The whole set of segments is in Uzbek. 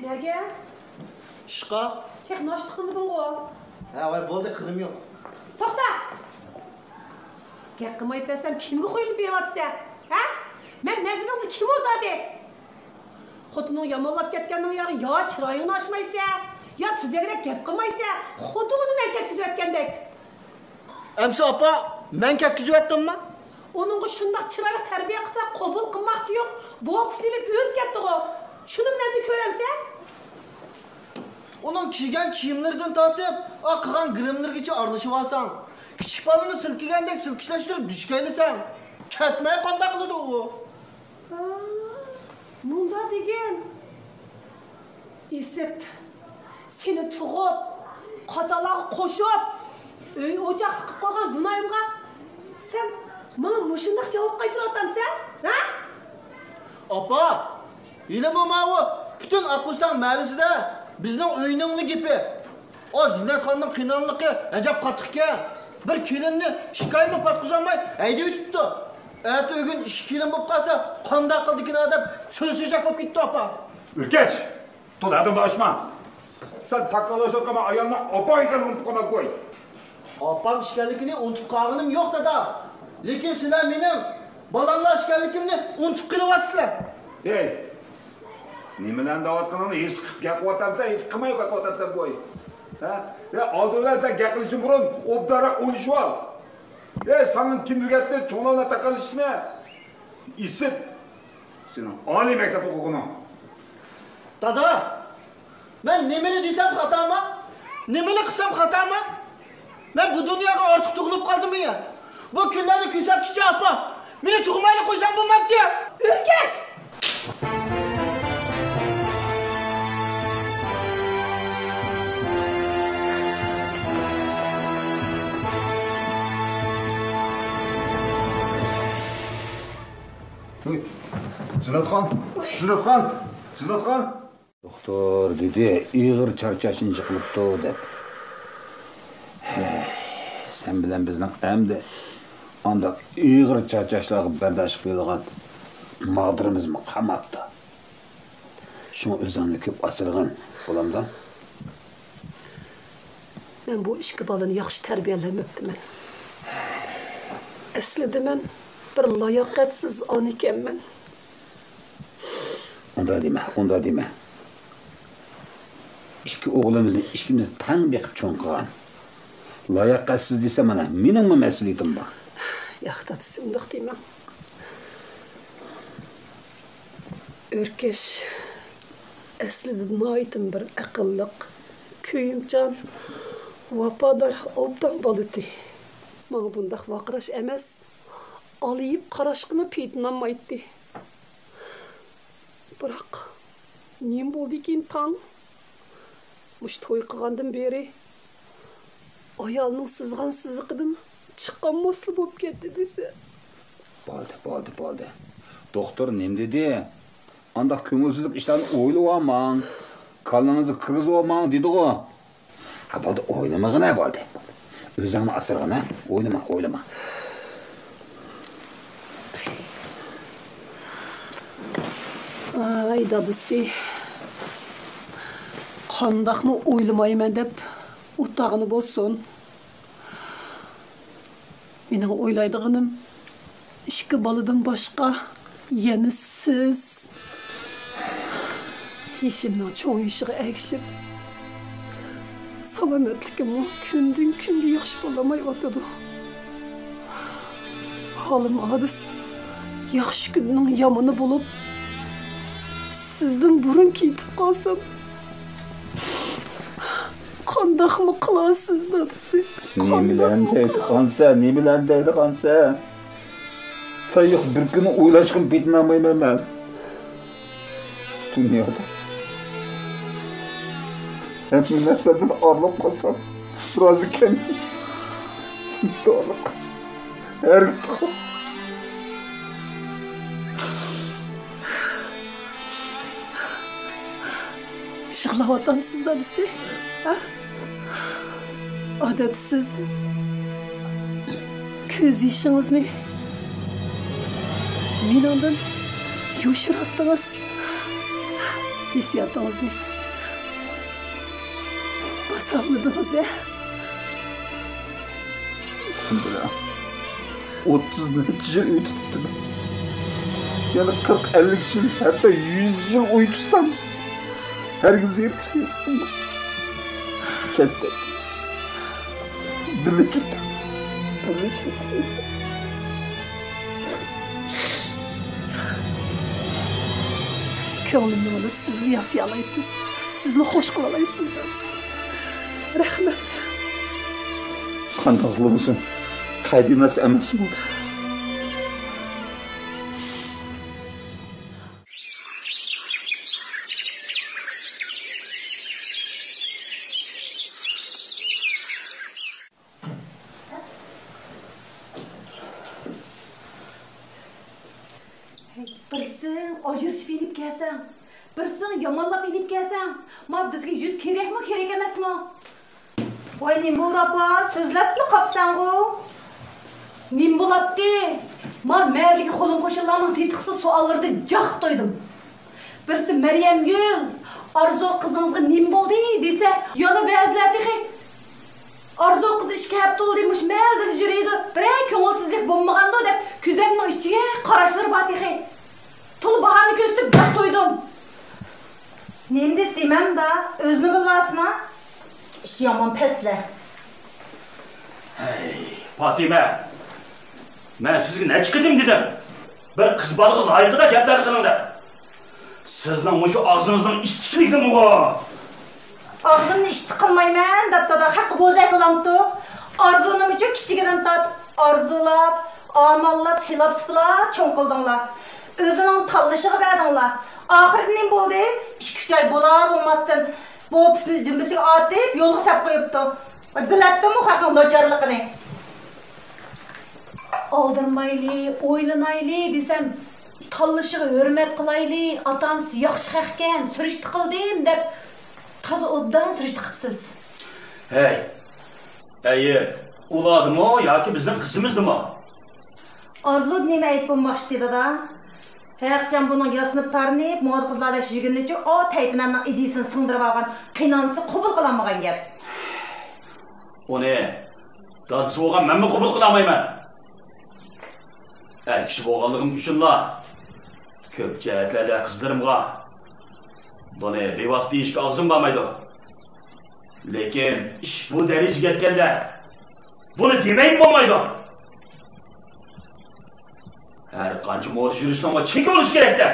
Nege? İşqa. Tek naştı kılmadın o. Ha, vay bolda kılım yok. Tokta! Gel kımayıp versem kimge koyulup bir vatsa? Ha? Ben mezunumda kim o zaten? Xotunun yamallap ketkeninin yağı ya çırayını açmaysa, ya tüzegerek gep kılmaysa, xotununu ben ketkizip etkendek. Emsi apa, men ketkizip ettim mi? Onun şundaq çıraylık terbiye kısa qabul kılmak yok. Boğuk silip özgetti o. Şunu ben de köremse? Onun kiygen kiyimlerden tartıp, akıgan grimlergiçe arlaşıp alsan. Kiçik balını silkigendek silkişleştirip düşkeyli sen. Ketmeye konda kılıdı o. Munda degen. Esep, seni tuğup, katalağı koşup, öy ocaklı kıp koygan günayımga, sen bana muşundaq cevap kaydır atam sen, ha? Apa, yine mi mavi? Bütün Akkustan mərisi de bizden öynünlü gibi. O Zinnet Han'ın kınanlığı acaba katıkken. Bir kilinni şikayetini patkuzanmay, eyde bitipti. Eğer o gün iki kilin bulup kalsa, kanda kıldikini adam sözsüzecek olup gitti apa. Ürkeç! Tol adımı açma. Sen takkalı sokama ayağına apa iken unutup kama koy. Apam işgallikini unutup kağınım yok da. Lekin sizler benim balanlar işgallikimni unutup kılıvatsızlar. Hey! Nimelerden davat kılığını hiç gel kovatamsa, hiç kımaya kovatamsa koy. Ya aldılar sen gekilişin burun, obdara oluşu al. Sanın kimlikette çoğlarına takalışma. İsip. Senin ani mektep hukukunu. Dada, ben nemeni desem hata mı? Nemeni kısam hata mı? Ben bu dünyaya artık tuğulup kaldım ya. Bu günlerde küsem kişi apa. Beni tuğmayla koysam bulmam diye. Ürkeş! Zinatxan. Doktor dedi, iğir çarçaşın yıkılıptı dep. Sen bilen bizden hem de anda iğir çarçaşlarına berdaş kıyılgan mağdırımız mı kamattı. Şunu özanlı köp asırgan olamdan. Ben bu işki balını yaxşı terbiyelemeptim ben. Aslida ben bir layakatsiz an ekanman. Onda deme. İki oğlumuzun işkimizni tang bekip çoğun kılgan. Layakatsiz dese mana, mening mi mas'uliyatim bor? Yo'q, dadasi, undaq deyman. Örkeş, aslida nihoyatim bir aqlliq, kuyimchan, vafodor obdan bola edi. Manga bundaq vaqirash emas, oliyib qarashqimi peytinolmaydi. Biroq nima bo'ldi ekan tong? Mush to'y qilgandan beri ayolning sizg'an siziqidan chiqqan mosli bo'lib ketdi desa. Bo'ldi. Doktor nem dedi? Anda ko'ngilsizlik ishlarni o'ylab olmang. Kallangizni kirgizib olmang dedi-ku. Ha bo'ldi, o'ylamag'ina bo'ldi. O'zingni asirg'ina, o'ylama. Ay dadisi. Qandaqmı o'ylamayman deb o'tag'ini bo'lsin. Mening o'ylaydiganim ikki boladan boshqa yana siz. Yeshimning cho'ng yishiga egishib, salomatligim kundan kunga yaxshi bo'lamay o'tadi. Halim adis yaxshi kunning yomoni bo'lib, sizdan burun ketib qolsam, qandaqmi qilasiz dadisi? Nemilarni deydi qansa? Sayıq bir kuni o'ylashim bitmayman men. Dunyoda hamma narsadan orlab qolsam, rozi ekan. To'liq. Yig'layapsizmi dadisi? Ha? Odatsiz ko'z yoshingizni mendan yo'shiratdingiz. Hissiyotlaringizni Sağladınız ya. Şimdi 30 yıl uy tuttum. Yani 40-50 yıl, hatta 100 yıl uy tutsam herkes yerkişiyorsun. Kestik. Birleşik. Ko'nglimni mana sizga yasayalaysız. Sizni xo'sh qilalaysiz. Rahmat. Qandoqli bo'lsin? Qaydi emas emasmi? Birsin ojirishib inib kelsan, birsin yomonlab inib kelsan, ma bizga yuz kerakmi, kerak emasmi? Voy nim bo'ldi opa, so'zlabdi qopsan-ku. Nim bo'libdi? Ma mavjigi qo'lim qo'shinlarning tetiqsiz savollariga joq to'ydim. Birsi Maryamgul, Arzu qizingizga nim bo'ldi desa, yana ba'zilar Arzu qiz ishga hafta oldi, mush maldil yuriydi. Biray ko'ngilsizlik bo'lmaganda deb ko'zimning ichiga qarashlar batihi. Tul bahani ko'stib joq to'ydim. Nim destemem da, özünü bilmesine. İş yaman pesle. Hey, Fatime. Ben sizge ne çıkıdım dedim. Bir kız balığı layıkıda gaplar qilinglar. Sizning şu ağzınızdan iştikligimi bu. Ağzımni işti qilmayman, dapta da haqqı bo'zak bo'lamdi. Arzunim uchun kichigidan tortib, arzulab, amallab, silab silab cho'ng qildinglar. O'zining tanlashiga berdinglar. Oxirida nima bo'ldi? 2-3 oy bo'lar bo'lmasdan bu pisni dumbisiga otib, yo'lga sap qo'yibdi. Biladimi xalqning nochorligini? Aldırmaylı, oylanaylı desem, tanlışığı hürmet qilaylı, atansı yaxşı xaqken, sürüştü qildim deb taza obdan sürüştü qipsiz. Hey, uladım o ya ki bizden kızımızdı mı? Arzu nima aytib bo'lmoqchi dedi da. Haqcan bunun yasınıp tarnib, mo'd qizlardek yurguncha o taypinamning idisini singdirib olgan, qiynanisi qabul qilolmagan gap. O ne? Dadısı olgan men mi qabul qilamayman? Er kishi bo'lganligim uchunla ko'p jihatlarda qizlarimga buni bevosita deyishga og'zim bormaydi. Lekin ish bu darajaga yetganda buni demayib bo'lmaydi. Her qancha mo'd yurishdan chek bo'lish kerakda.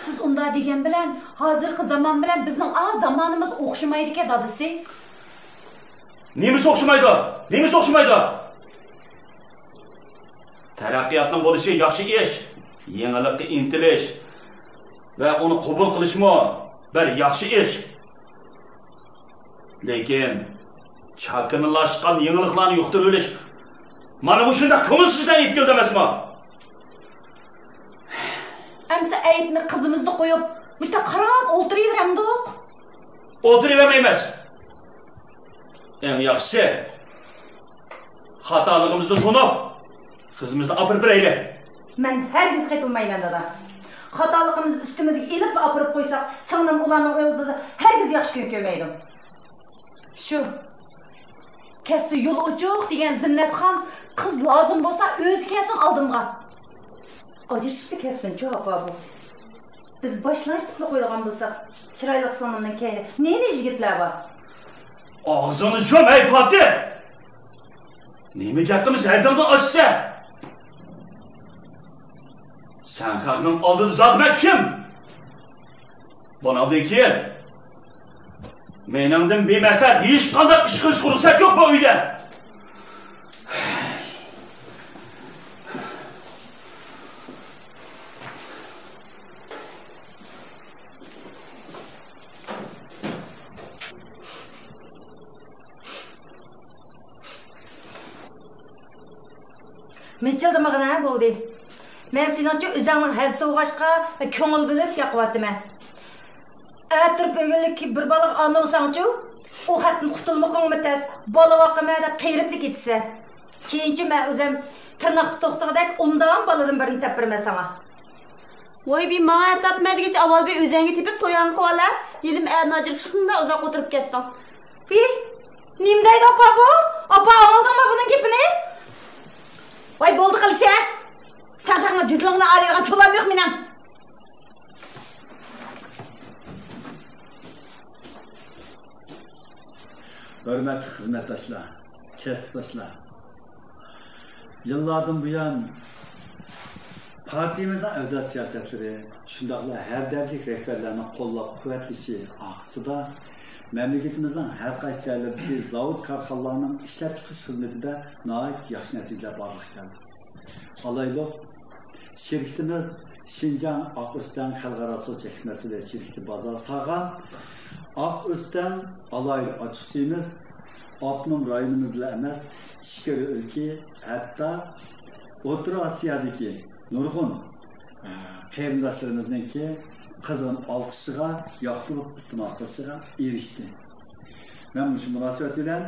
Siz unda degan bilan hozirgi zamon bilan bizning zamonimiz o'xshamaydi ekan dadisi. Nemisi o'xshamaydi? Nemisi o'xshamaydi? Taraqqiyotning bo'lishi yaxshi ish, yangilikka intilish va uni qabul qilishmi bir yaxshi ish. Lekin chakınlashgan yangiliklarni yuqtirib olish mana bu shunday ko'ngilsizdan yetkildi emasmi? Amsa ayibni qizimizni qo'yib, mushta qarab o'tiraveramdiq. O'tiravermaymiz. Eng yaxshisi xatoligimizni tunib, qizimizni opirib beraylik. Men hergiz qaytolmayman dada. Xatoligimizni ustimizga elib opirib qo'ysak, singlim ularning o'ldida hergiz yaxshi kun ko'rmaydi. Shu Kesi yol uçuq degan Zinnatxon qiz lozim bo'lsa o'zi kelsin oldimga. Ajishibdi kelsin-chi opa bu. Biz boshlashtirib qo'ygan bo'lsak, chiroyli sonundan keyin neni yigitlar bor? Og'zini yum ey Fatih. Nima gapimiz aydindan ochsa? Sen xalqning oldida zotma kim? Bana deyken menimden bemaslahat hech qanday ish qilish ruxsat yo'q bu uyda. Mechildi mag'ana bo'ldi. Men seningcha o'zingning haz so'g'ashqa ko'ngil bilib yoqyapman. Atrib o'g'illikki bir baliq olsangchi, u haqdan qutulmoqingmi tez, bola vaqima deb qeyriblik ketsa. Keyinchi men o'zim tirnoqni to'xtag'dak undan baladan birini topirman sana. Voy bir bana tapmadıgıç avval bir özenge tepip toyan kovala. Dedim acil çıkında uzak oturup kettim. Bir, nimdaydı apa bu? Apa aldın mı bunun gipini? Vay boldu kalışa. Sen sana cüdlığına arayalım çolam yok minen. Hürmetli hizmetdaşlar, kasıpdaşlar. Yıllardan buyon partimizin özel siyasetleri, shundaqla her dercik rehberlerinin qo'llab-quvvatlashi aqsida memleketimizin her qaysi joylardagi zavod korxonalarning ishlab chiqish xizmatida nihoyat yaxshi natijalar borliq keldi. Alaylo şirketimiz Şinjan Aqustan Xalqaro Sotsial Mas'uliyat şirketi bazar sağan Aqustan alaylo ochiq suyimiz Abnum rayonimizda emas, ichkari ülke, hatta O'rta Osiyodagi nurg'un qarindoshlarimizningki qizg'in olqishiga, yoqtirib iste'mol qilishiga erishdi. Men shu munosabat bilan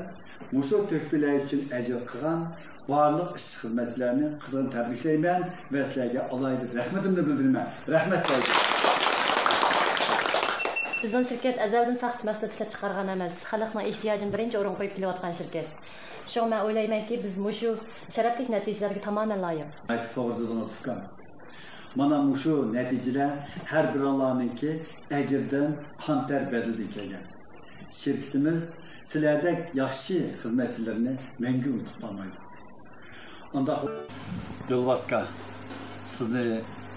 mushu to'kpilar uchun ajr qilgan barliq ishchi xizmatchilarni qizg'in tabriklayman va sizlarga alohida rahmatimni bildiraman. Rahmat sizlarga. Bizning şirket azaldan saxt mahsulot ishlab chiqargan emas, xalqning ehtiyojini birinchi o'ringa qo'yib kelayotgan şirket. Şoň men o'ylaymanki, biz mushu sharafli natijalarga tomoman loyiq. Aytib to'g'ri dedingiz, Furkan. Mana mushu natijalar har bir Allah'ınki ecirden qanter bedeli kelgan. Şirketimiz sizlardek yaxshi xizmatchilarni menga unutib qolmaydi. Unda Yo'lbaska sizni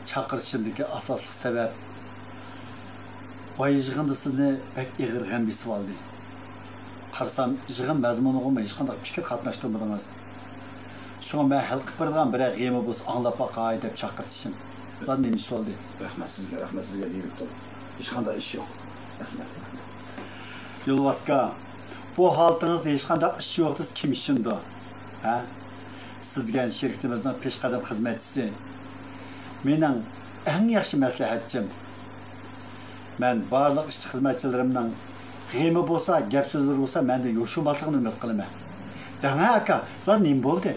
chaqirishimdagi asosli sabab yig'inda sizni pek ig'ir g'am besib oldi. Qarsam yig'in mazmuniga hech qanday fikr qatnashtirmadingiz. Shunga men hal qilib bergan bir g'emi bo'lsa anglab boqay deb chaqirtishim. Sizlar nima ish oldi? Rahmat sizga deyilib tur. Hech qanday ish yo'q. Rahmat. Yo'lbaska, bu holatingizda hech qanday ish yo'q desiz kim ishindi? Ha? Sizga şirketimizning peshqadam xizmatchisi. Mening eng yaxshi maslahatchim. Men barliq ishchi xizmatchilarimning g'emi bo'lsa, gap so'zlari bo'lsa, menda yo'shilmasligini umid qilaman. Dana aka, sizlar nima bo'ldi?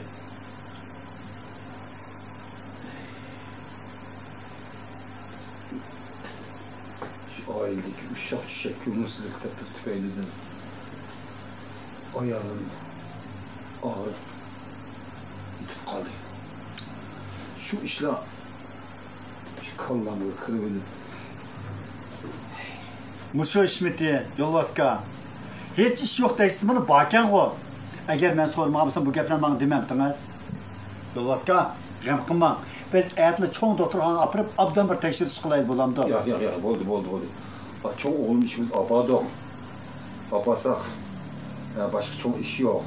Şu oiladagi ushshoq tushak ko'ngilsizlikda tufaylidan oyog'im og'ir yetib qoldi. Shu ishlar kollamga kirib olib Mushu ishmiti, Yo'lbaska. Hech ish yo'q deysiz buni bakan-ku. Agar men so'ramagsam bu gaplarni menga demamdingiz. Yo'lbaska, g'am qilmang. Biz aytli cho'ng doktorxonaga olib obdan bir tekshirish qilaylik bo'lamdi. Yo'q, bo'ldi. Cho'ng o'g'lim ishimiz opadoq. Opasak boshqa cho'ng ish yo'q.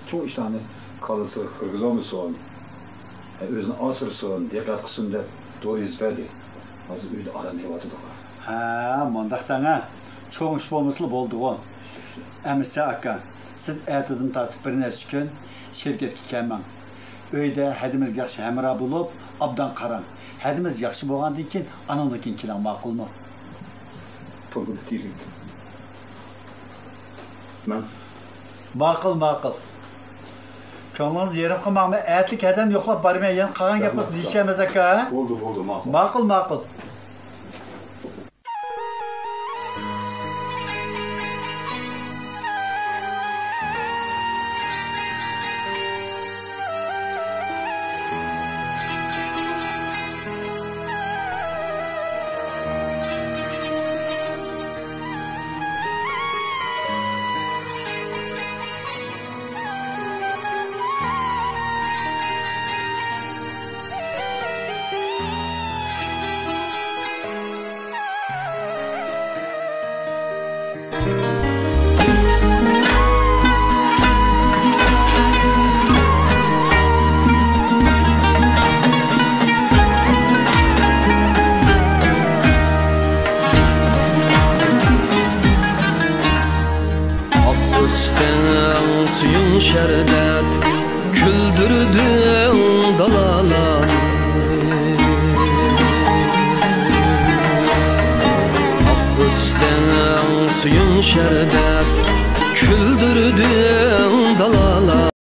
Cho'ng ishlarni qolsa qirg'izamiz o'zini asırson, diqqat qilsin deb do'yizbadi. Hozir uyda aram yeyotdi. Ha, mondaqdana. Cho'ng ish bo'lmasa bo'ldi-ku. Amisa aka, siz aytdim tartib bir narsa uchun shirkatga kelmang. Uyda hadimiz yaxshi hamra bo'lib, obdan qarang. Hadimiz yaxshi bo'lgandan keyin anandan keyin keling, ma'qulmi? To'g'ri deyildi. Men ma'qul. Ko'nglingiz yerim qilmangmi? Aytlik hadam yo'qlab bormay, yana qolgan gap bo'lsa deyishamiz aka. Bo'ldi, ma'qul. Ma'qul. şerbet küldürdün dalalarını Ak üstten suyun şerbet